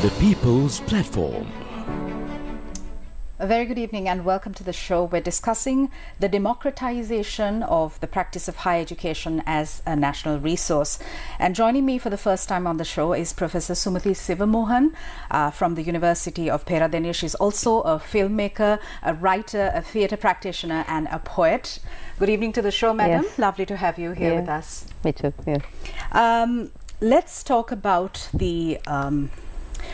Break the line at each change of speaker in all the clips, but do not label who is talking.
The People's Platform.
A very good evening and welcome to the show. We're discussing the democratization of the practice of higher education as a national resource. And joining me for the first time on the show is Professor Sumathy Sivamohan from the University of Peradeniya. She's also a filmmaker, a writer, a theatre practitioner and a poet. Good evening to the show, madam.
Yes.
Lovely to have you here with us.
Me too. Yeah.
Let's talk about the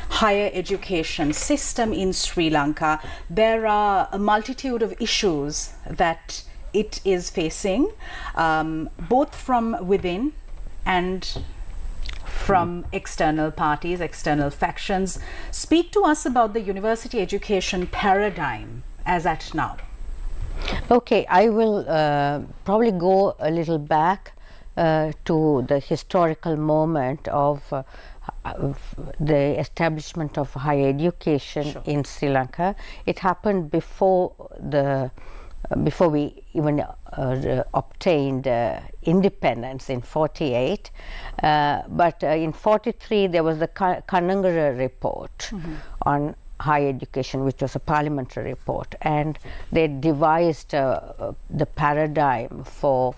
higher education system in Sri Lanka. There are a multitude of issues that it is facing, both from within and from external parties, external factions. Speak to us about the university education paradigm as at now.
Okay, I will probably go a little back to the historical moment of the establishment of higher education in Sri Lanka. It happened before we even obtained independence in 48. But in 43 there was the Kanangara report on higher education, which was a parliamentary report, and they devised the paradigm for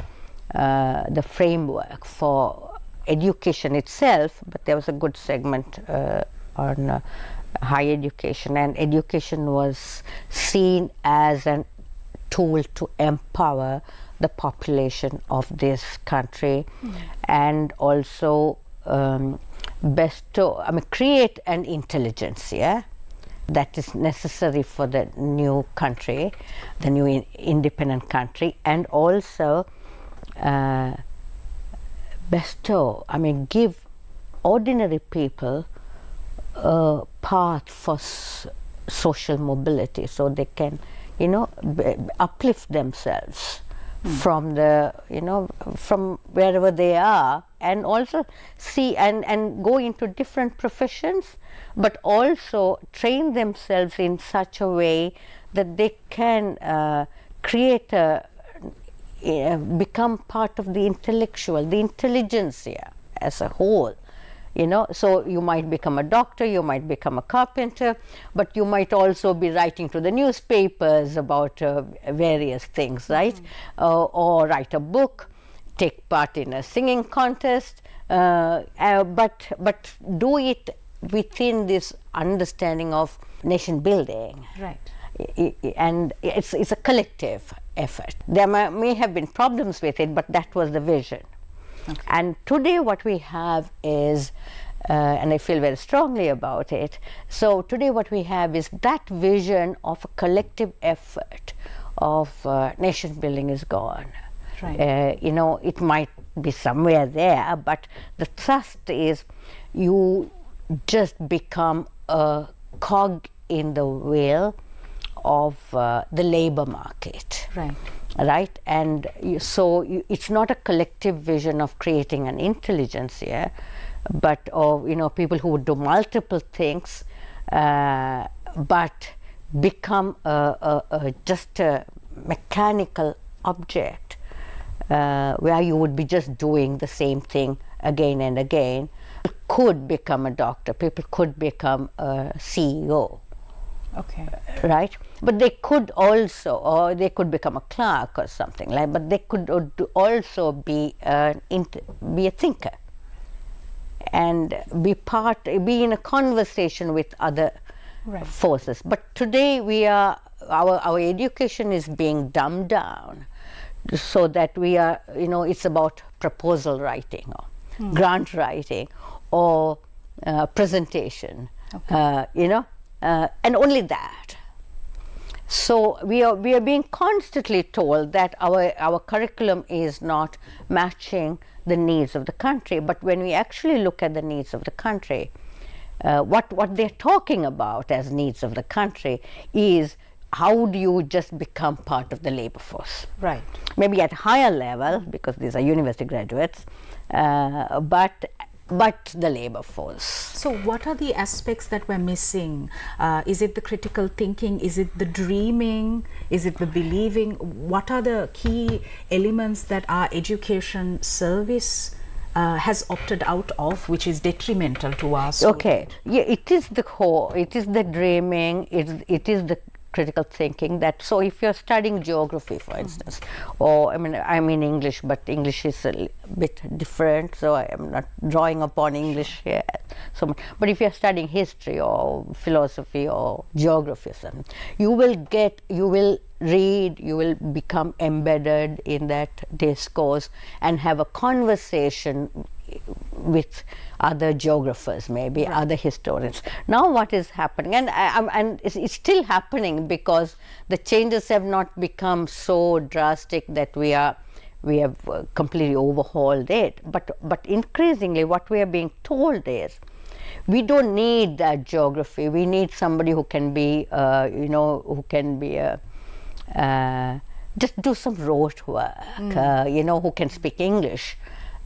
the framework for education itself, but there was a good segment on higher education, and education was seen as a tool to empower the population of this country and also create an intelligentsia that is necessary for the new country, the new independent country, and also give ordinary people a path for social mobility, so they can, uplift themselves from from wherever they are, and also see and go into different professions, but also train themselves in such a way that they can create become part of the intelligentsia as a whole. So you might become a doctor, you might become a carpenter, but you might also be writing to the newspapers about various things, right? Or write a book, take part in a singing contest, but do it within this understanding of nation building.
Right.
And it's a collective effort. There may have been problems with it, but that was the vision. Okay. And today what we have is, and I feel very strongly about it, so today what we have is that vision of a collective effort of nation building is gone.
Right.
It might be somewhere there, but the thrust is you just become a cog in the wheel of the labor market. Right, and it's not a collective vision of creating an intelligentsia, but of people who would do multiple things, but become just a mechanical object where you would be just doing the same thing again and again. People could become a doctor. People could become a CEO.
Okay.
Right, but they could also, or they could become a clerk or something like. But they could also be a thinker and be in a conversation with other forces. But today our education is being dumbed down, so that we are, it's about proposal writing or grant writing or presentation. Okay. And only that. So we are being constantly told that our curriculum is not matching the needs of the country. But when we actually look at the needs of the country, what they're talking about as needs of the country is how do you just become part of the labor force?
Right.
Maybe at higher level, because these are university graduates, but the labor force.
So what are the aspects that we're missing? Is it the critical thinking? Is it the dreaming? Is it the believing? What are the key elements that our education service has opted out of, which is detrimental to us?
Okay, yeah, it is the core, it is the dreaming, it is the critical thinking. That so if you're studying geography, for instance, or I'm in English, but English is a bit different, so I am not drawing upon English here so much. But if you're studying history or philosophy or geography or something, you will read, you will become embedded in that discourse and have a conversation with other geographers, maybe other historians. Now what is happening, and it's still happening, because the changes have not become so drastic that we have completely overhauled it, but increasingly what we are being told is we don't need that geography, we need somebody who can be just do some rote work, who can speak English,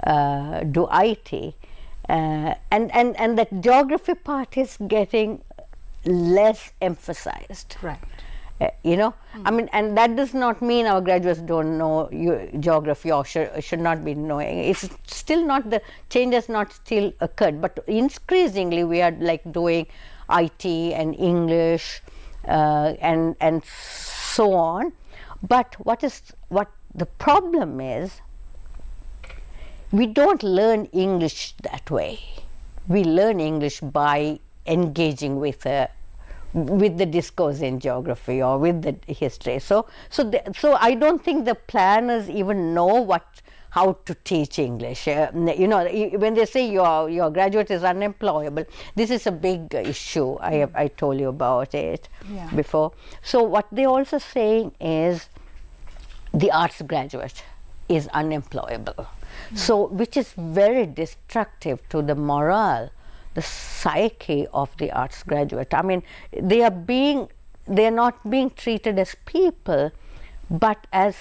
do IT, and that geography part is getting less emphasized.
Right.
And that does not mean our graduates don't know geography or should not be knowing. It's still not, the change has not still occurred, but increasingly we are like doing IT and English and so on. But what the problem is, we don't learn English that way. We learn English by engaging with the discourse in geography or with the history. So I don't think the planners even know how to teach English. When they say your graduate is unemployable, this is a big issue. I told you about it before. So what they also saying is the arts graduate is unemployable. So, which is very destructive to the morale, the psyche of the arts graduate. I mean, they are not being treated as people, but as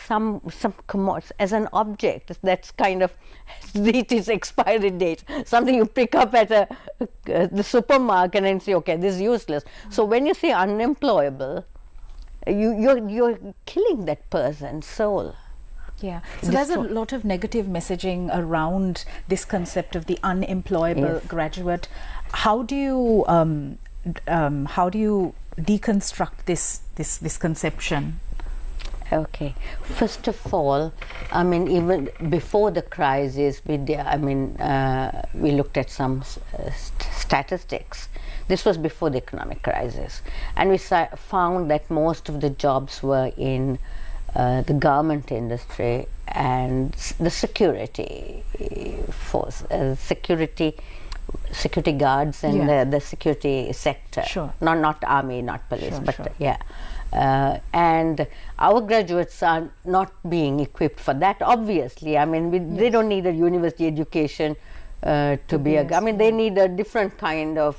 as an object. That's kind of it is expiry date, something you pick up at the supermarket and say, okay, this is useless. So when you say unemployable, you're killing that person's soul.
Yeah, so there's a lot of negative messaging around this concept of the unemployable graduate. How do you deconstruct this conception?
Okay, first of all, even before the crisis, we looked at some statistics. This was before the economic crisis, and we found that most of the jobs were in the garment industry and the security force, security guards and the security sector.
Sure.
Not army, not police,
sure,
but
sure.
and our graduates are not being equipped for that, obviously. They don't need a university education to be they need a different kind of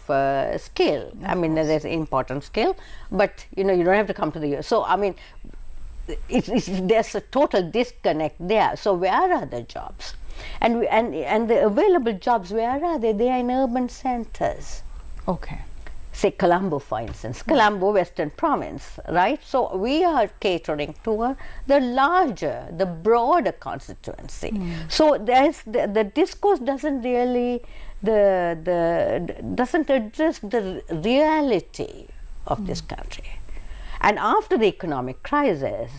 skill. There's important skill, but you don't have to come to the so there's a total disconnect there. So where are the jobs? And the available jobs, where are they? They are in urban centers.
Okay.
Say Colombo, for instance, Colombo, Western Province, right? So we are catering to the broader constituency. So there's the discourse doesn't really doesn't address the reality of this country. And after the economic crisis,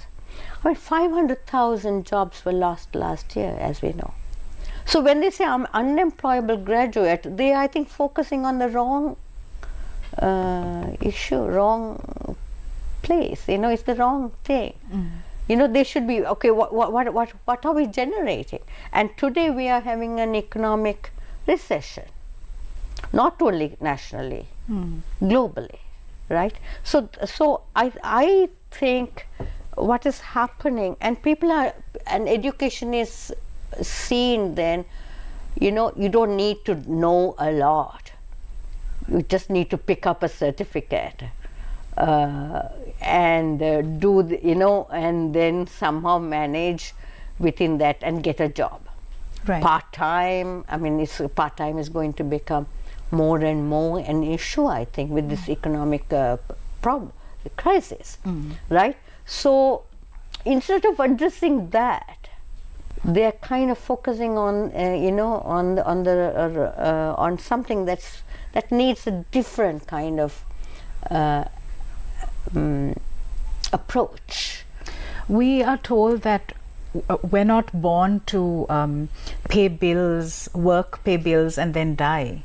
500,000 jobs were lost last year, as we know. So when they say I'm unemployable graduate, they are, I think, focusing on the wrong issue, wrong place. It's the wrong thing. They should be, okay, what are we generating? And today we are having an economic recession, not only nationally, globally. Right, so I think what is happening, and education is seen then, you don't need to know a lot. You just need to pick up a certificate and do and then somehow manage within that and get a job.
Right.
Part-time, part-time is going to become more and more an issue, I think, with this economic problem, the crisis, right? So instead of addressing that, they are kind of focusing on on something that needs a different kind of approach.
We are told that we're not born to pay bills, work, pay bills, and then die.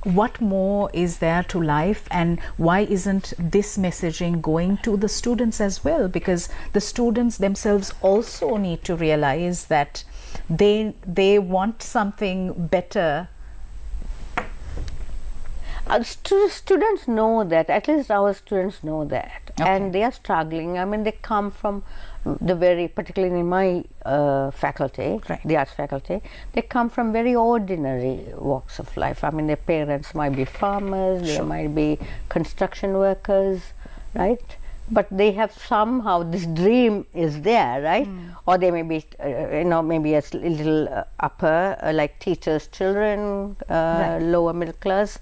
What more is there to life, and why isn't this messaging going to the students as well? Because the students themselves also need to realize that they want something better.
Students know that, at least our students know that,
Okay.
and they are struggling. I mean, they come from particularly in my faculty,
Right.
the arts faculty, they come from very ordinary walks of life. I mean, their parents might be farmers, they might be construction workers, right? But they have somehow, this dream is there, right? Or they may be, maybe a little upper, like teachers' children, lower middle class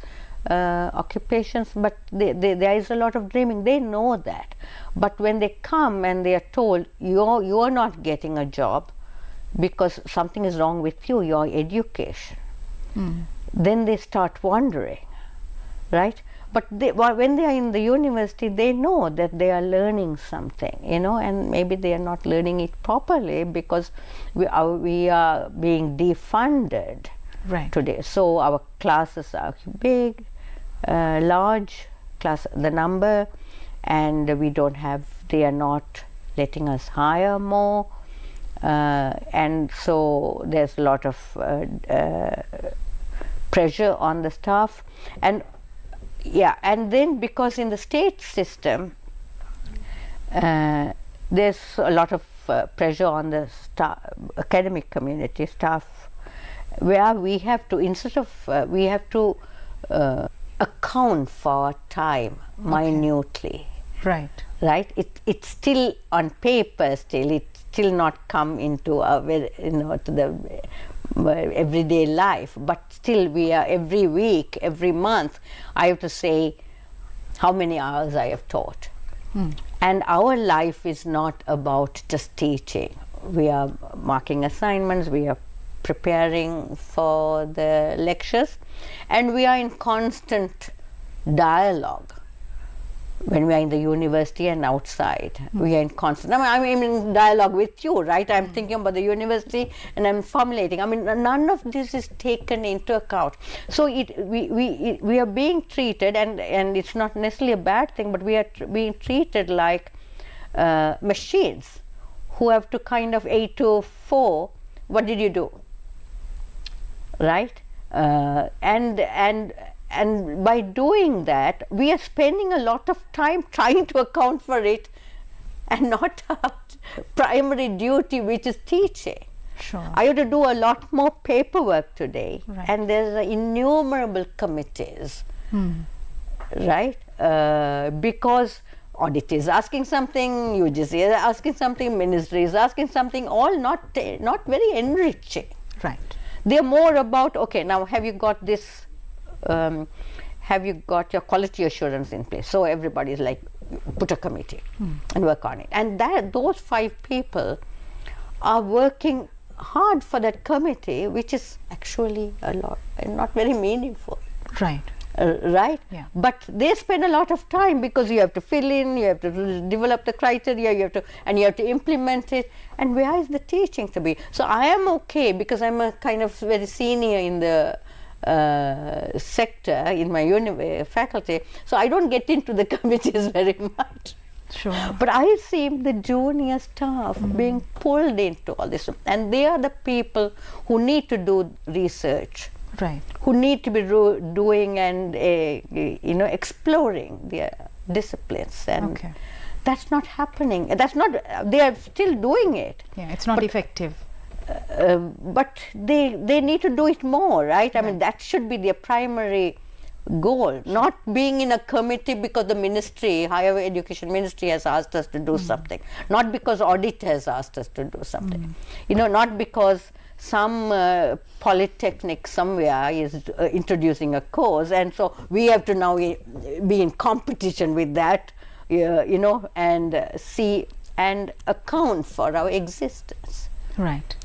occupations, but there is a lot of dreaming. They know that. But when they come and they are told, you are not getting a job because something is wrong with you, your education, then they start wondering, right? But when they are in the university, they know that they are learning something, and maybe they are not learning it properly because we are being defunded today. So our classes are big, large class, the number, and they are not letting us hire more, and so there's a lot of pressure on the staff, and then because in the state system there's a lot of pressure on the academic community staff, where we have to, instead of we have to account for time minutely. Right. It's still on paper. It's still not come into our to the everyday life. But still, we are every week, every month. I have to say how many hours I have taught. And our life is not about just teaching. We are marking assignments. We are preparing for the lectures, and we are in constant dialogue. When we are in the university and outside, we are in constant. I'm in dialogue with you, right? I'm thinking about the university and I'm formulating. I mean, none of this is taken into account. So we are being treated, and it's not necessarily a bad thing, but we are being treated like machines who have to kind of 8 to 4. What did you do? Right? And by doing that, we are spending a lot of time trying to account for it, and not our primary duty, which is teaching.
Sure.
I have to do a lot more paperwork today, and there's innumerable committees, right? Because audit is asking something, UGC is asking something, ministry is asking something, all not very enriching.
Right.
They're more about, okay, now have you got this? Have you got your quality assurance in place? So everybody's like, put a committee and work on it. And those 5 people are working hard for that committee, which is actually a lot and not very meaningful.
Right.
Right?
Yeah.
But they spend a lot of time because you have to fill in, you have to develop the criteria, you have to implement it. And where is the teaching to be? So I am okay because I'm a kind of very senior in the sector in my faculty, so I don't get into the committees very much.
Sure.
But I see the junior staff being pulled into all this, and they are the people who need to do research,
Right.
who need to be doing and exploring their disciplines, and
Okay.
that's not happening. That's not. They are still doing it.
Yeah, it's not effective.
But they need to do it more, right? I mean, that should be their primary goal, not being in a committee because the ministry, higher education ministry, has asked us to do something, not because audit has asked us to do something, not because some polytechnic somewhere is introducing a course, and so we have to now be in competition with that, and see and account for our existence.
Right.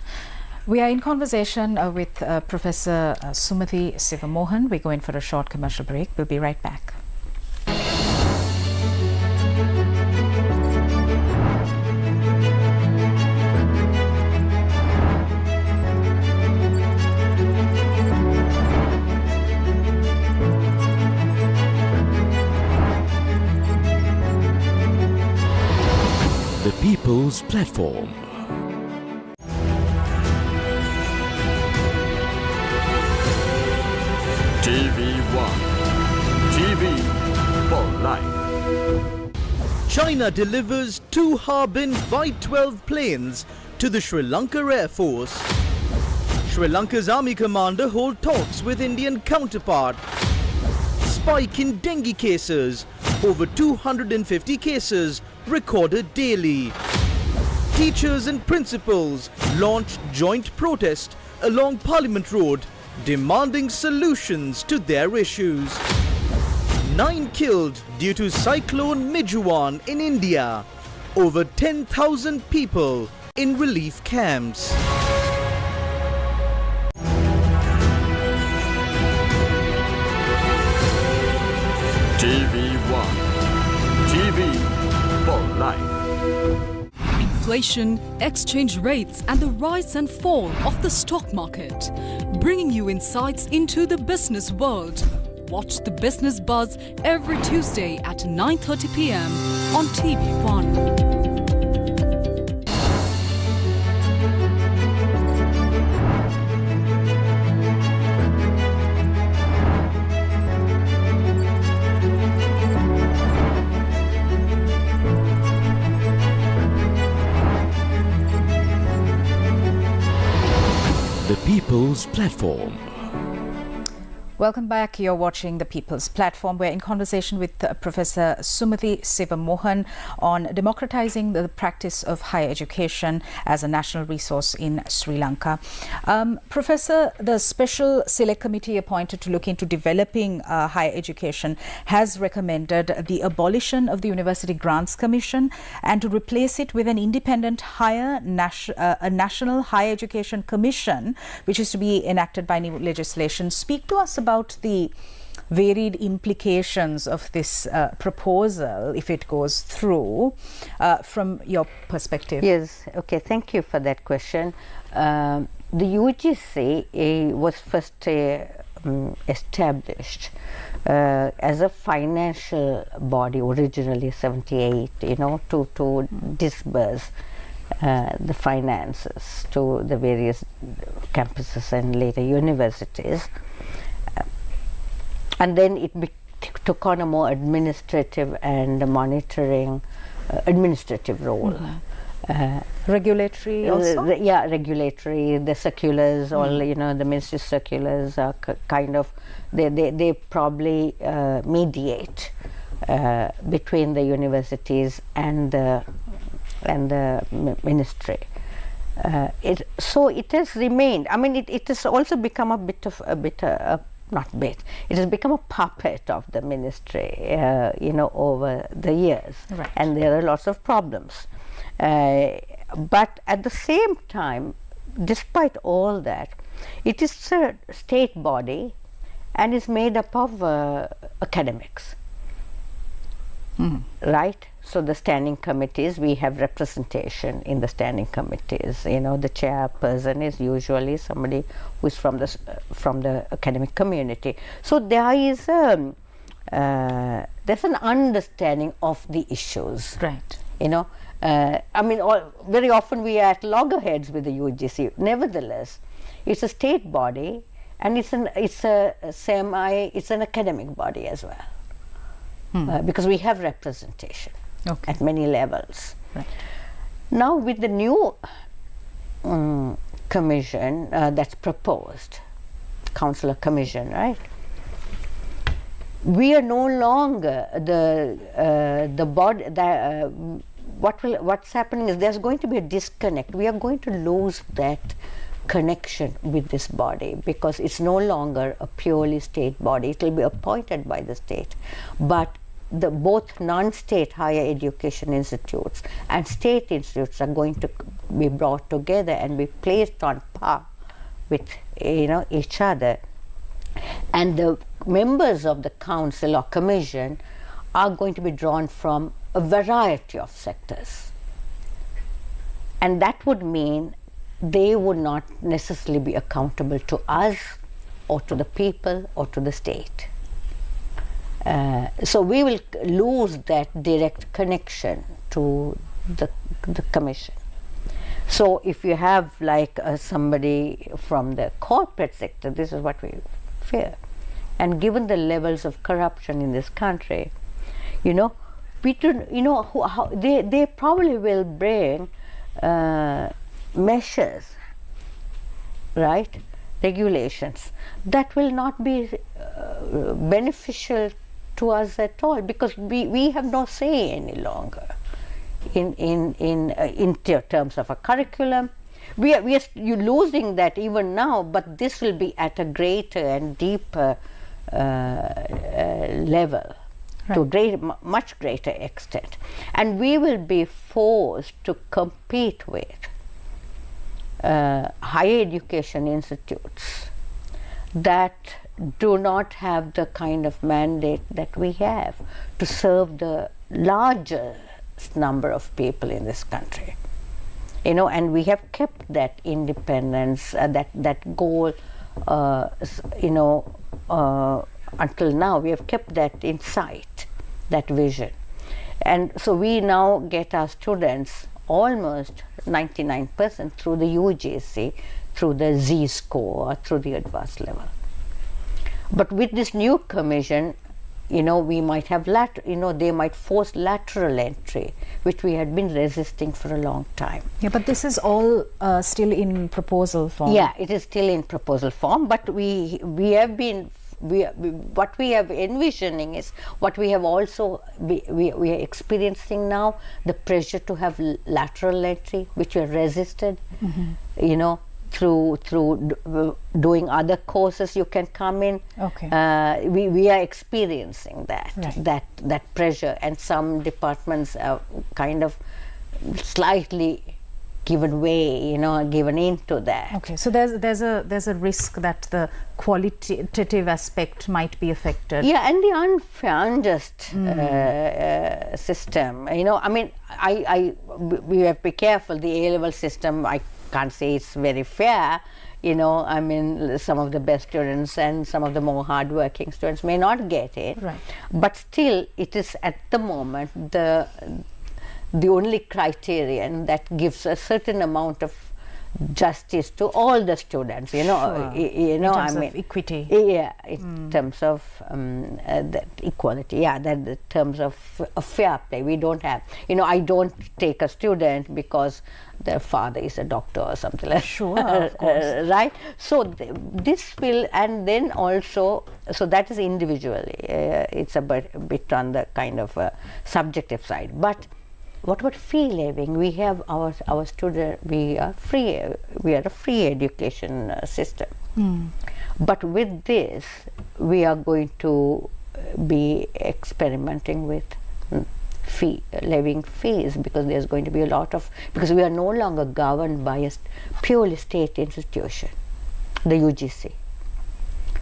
We are in conversation with Professor Sumathy Sivamohan. We go in for a short commercial break. We'll be right back.
The People's Platform.
TV1. TV for life.
China delivers 2 Harbin Y-12 planes to the Sri Lanka Air Force. Sri Lanka's army commander hold talks with Indian counterpart. Spike in dengue cases. Over 250 cases recorded daily. Teachers and principals launched joint protest along Parliament Road, demanding solutions to their issues. 9 killed due to cyclone Mijuan in India. Over 10,000 people in relief camps.
TV1. TV for life.
Inflation, exchange rates, and the rise and fall of the stock market. Bringing you insights into the business world. Watch the Business Buzz every Tuesday at 9:30 p.m. on TV1.
The People's Platform.
Welcome back. You're watching The People's Platform. We're in conversation with Professor Sumathy Sivamohan on democratizing the practice of higher education as a national resource in Sri Lanka. Professor, the Special Select Committee appointed to look into developing higher education has recommended the abolition of the University Grants Commission and to replace it with an independent a National Higher Education Commission, which is to be enacted by new legislation. Speak to us about the varied implications of this proposal if it goes through from your perspective.
Yes, okay, thank you for that question. The UGC was first established as a financial body originally 78, to disburse the finances to the various campuses and later universities. And then it took on a more administrative and monitoring administrative role.
Mm-hmm. Regulatory also?
Regulatory, the circulars, all, the ministry circulars are kind of, they probably mediate between the universities and the ministry. So it has remained, I mean, it has also become it has become a puppet of the ministry, over the years.
Right.
And there are lots of problems. But at the same time, despite all that, it is a state body and is made up of academics. Right? So the standing committees, we have representation in the standing committees. The chairperson is usually somebody who is from the academic community. So there is there's an understanding of the issues.
Right.
I mean, very often we are at loggerheads with the UGC. Nevertheless, it's a state body, and it's an academic body as well, because we have representation.
Okay.
At many levels.
Right.
Now with the new commission that's proposed, Counselor Commission, right? We are no longer the body. What's happening is there's going to be a disconnect. We are going to lose that connection with this body because it's no longer a purely state body. It will be appointed by the state, but both non-state higher education institutes and state institutes are going to be brought together and be placed on par with each other. And the members of the council or commission are going to be drawn from a variety of sectors. And that would mean they would not necessarily be accountable to us or to the people or to the state. So we will lose that direct connection to the commission. So if you have like somebody from the corporate sector, this is what we fear. And given the levels of corruption in this country, we don't, how they probably will bring measures, right, regulations that will not be beneficial to us at all, because we have no say any longer in terms of a curriculum. You're losing that even now, but this will be at a greater and deeper level, to a much greater extent, and we will be forced to compete with higher education institutes that do not have the kind of mandate that we have to serve the largest number of people in this country. And we have kept that independence, that goal, until now. We have kept that in sight, that vision. And so we now get our students almost 99% through the UGC, through the Z score, or through the advanced level. But with this new commission, we might have they might force lateral entry, which we had been resisting for a long time.
Yeah, but this is all still in proposal form.
Yeah, it is still in proposal form, but we have been, what we are envisioning is what we have also, we are experiencing now, the pressure to have lateral entry, which we have resisted, through doing other courses you can come in.
Okay.
We are experiencing that pressure, and some departments are kind of slightly given way, given into that.
Okay, so there's a risk that the qualitative aspect might be affected.
Yeah, and the unjust system. We have to be careful. The A-level system, I can't say it's very fair. Some of the best students and some of the more hardworking students may not get it.
Right.
But still, it is at the moment the only criterion that gives a certain amount of justice to all the students,
Sure. In terms of equity.
Yeah, in terms of that equality, that in terms of a fair play. We don't have, I don't take a student because their father is a doctor or something like that.
Sure, of course.
Right? So this will, and then also, so that is individually, it's a bit on the kind of subjective side. But what about fee levying? We have our student. We are free. We are a free education system. But with this, we are going to be experimenting with levying fees, because there's going to be a lot of, because we are no longer governed by a purely state institution, the UGC.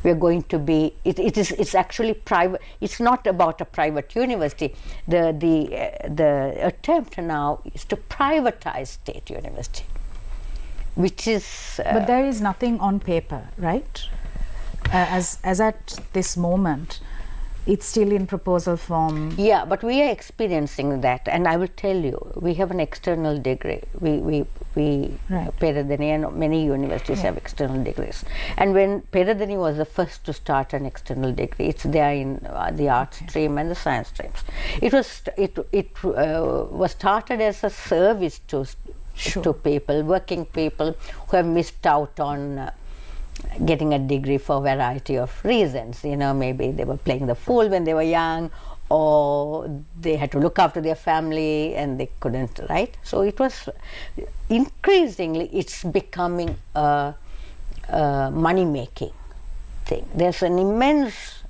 We are going to be, it's actually private. It's not about a private university. The attempt now is to privatize state university, which is.
But there is nothing on paper, right? As at this moment, it's still in proposal form.
Yeah, but we are experiencing that, and I will tell you, we have an external degree. We Peradeniya and many universities have external degrees. And when Peradeniya was the first to start an external degree, it's there in the art stream and the science streams. It was started as a service to people, working people who have missed out on getting a degree for a variety of reasons. Maybe they were playing the fool when they were young, or they had to look after their family and they couldn't, right? So it was increasingly, it's becoming a money-making thing. There's an immense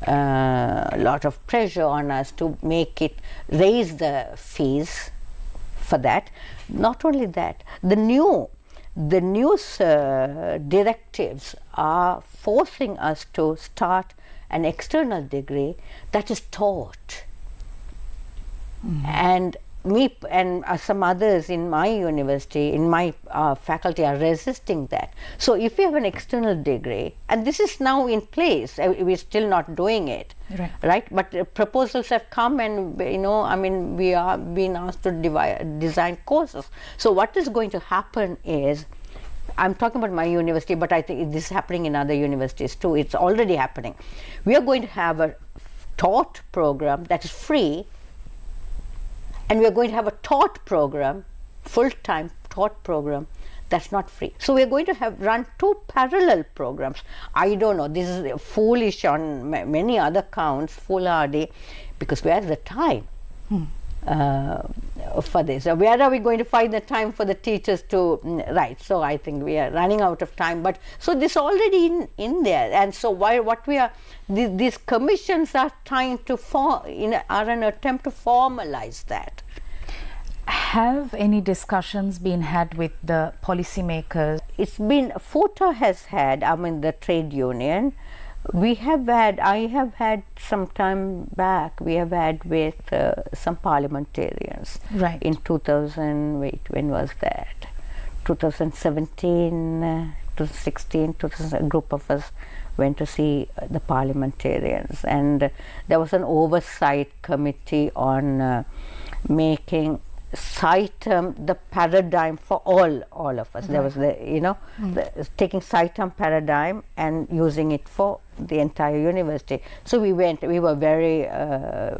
lot of pressure on us to raise the fees for that. Not only that, the new directives are forcing us to start an external degree that is taught. And me and some others in my university, in my faculty, are resisting that. So if we have an external degree, and this is now in place, we're still not doing it, right? But proposals have come, and we are being asked to design courses. So what is going to happen is, I'm talking about my university, but I think this is happening in other universities too. It's already happening. We are going to have a taught program that is free, and we are going to have a taught program, full-time taught program, that's not free. So we are going to run two parallel programs. I don't know, this is foolish on many other counts, foolhardy, because where's the time for this? Where are we going to find the time for the teachers to write? So I think we are running out of time. But so this already in there, and so these commissions are trying to are an attempt to formalize that.
Have any discussions been had with the policymakers?
It's been, FOTA has had, the trade union. I have had some time back, we have had with some parliamentarians.
Right.
In 2000, when was that? 2017, 2016, a group of us went to see the parliamentarians, and there was an oversight committee on making SITEM the paradigm for all of us. There was taking SITEM paradigm and using it for the entire university. So we were very,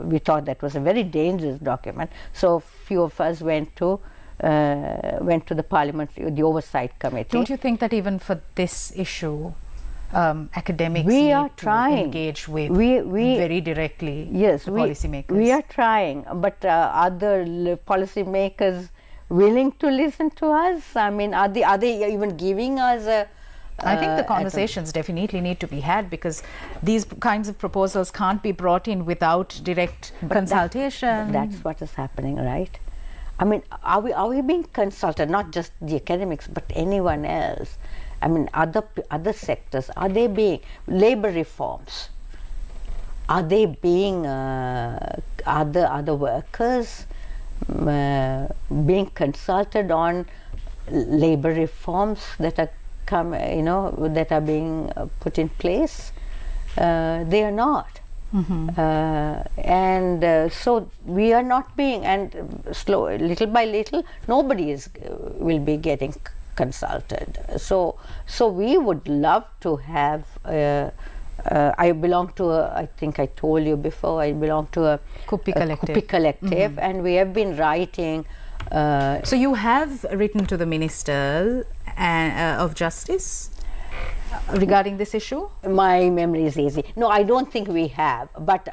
we thought that was a very dangerous document. So few of us went to the parliament, the oversight committee.
Don't you think that even for this issue, academics
we
need
are
to
trying.
engage with
we
very directly
yes,
the policymakers?
We are trying, but are the policymakers willing to listen to us? I mean, are they even giving us a...
I think the conversations definitely need to be had, because these kinds of proposals can't be brought in without direct consultation.
That's what is happening, right? I mean, are we being consulted? Not just the academics, but anyone else. I mean, other sectors, are they being, labor reforms, are they being, other workers being consulted on labor reforms that are that are being put in place? They are not. So we are not being, and little by little, nobody will be getting consulted. So we would love to have. I belong to I think I told you before. I belong to a Kuppy Collective, and we have been writing.
So you have written to the Minister of Justice regarding this issue?
My memory is easy. No, I don't think we have. But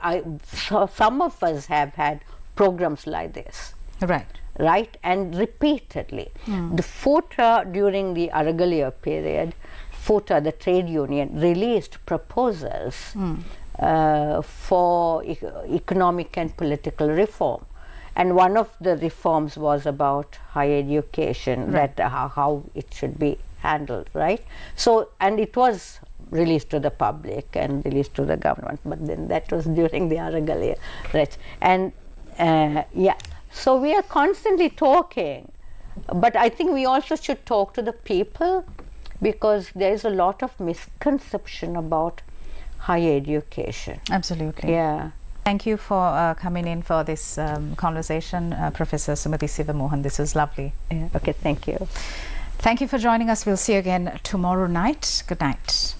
some of us have had programs like this. Right, and repeatedly. The FOTA, during the Aragalia period, FOTA, the trade union, released proposals for economic and political reform. And one of the reforms was about higher education, that how it should be handled, right? So, and it was released to the public and released to the government, but then that was during the Aragalia, right? And so we are constantly talking, but I think we also should talk to the people, because there is a lot of misconception about higher education.
Absolutely.
Yeah.
Thank you for coming in for this conversation, Professor Sumathy Sivamohan. This was lovely.
Yeah. Okay, thank you.
Thank you for joining us. We'll see you again tomorrow night. Good night.